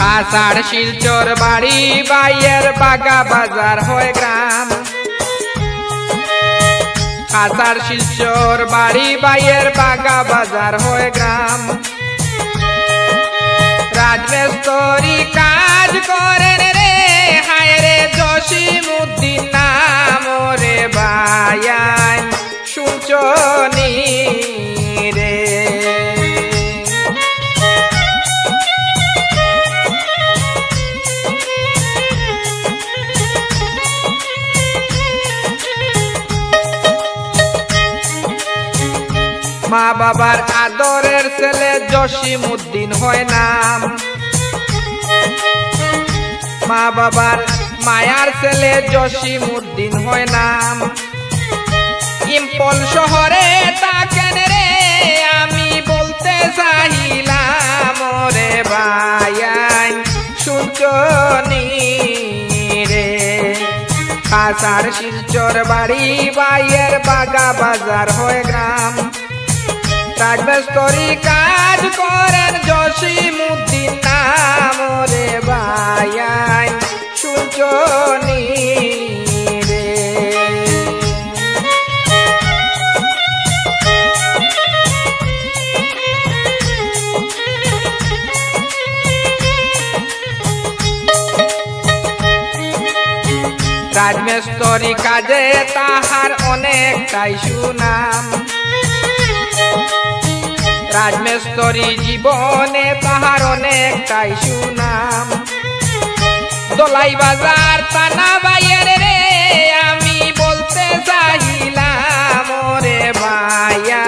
আষাঢ় শিলচর বাড়ি বাইয়ের বাগা বাজার হয় গ্রাম। আষাঢ় শিলচর বাড়ি বাইয়ের বাগা বাজার হয় গ্রাম। রাজমিস্ত্রি কাজ করেন রে হায় রে জসিমউদ্দিন নাম রে বায়ান শুনছনি রে। মা বাবার আদরের ছেলে জসিমউদ্দিন হয় নাম। মা বাবার মায়ার ছেলে জসিমউদ্দিন হয় নাম। ইম্পল শহরে থাকেন রে আমি বলতে চাইলাম রে ভাইয়ান শুনছনি রে। আষাঢ় শিলচর বাড়ি বাইয়ের বাগা বাজার হয় গ্রাম। রাজমিস্ত্রি কাজ করেন জসিমউদ্দিন নাম রে ভাইয়ান শুনছনি রে। রাজমিস্ত্রি কাজে তাহার অনেকটাই সুনাম। রাজমিস্ত্রি জীবনে তাহার অনেকটাই সুনাম। দোলাই বাজার থানা বাইয়ের রে আমি বলতে চাইলাম রে ভাইয়া।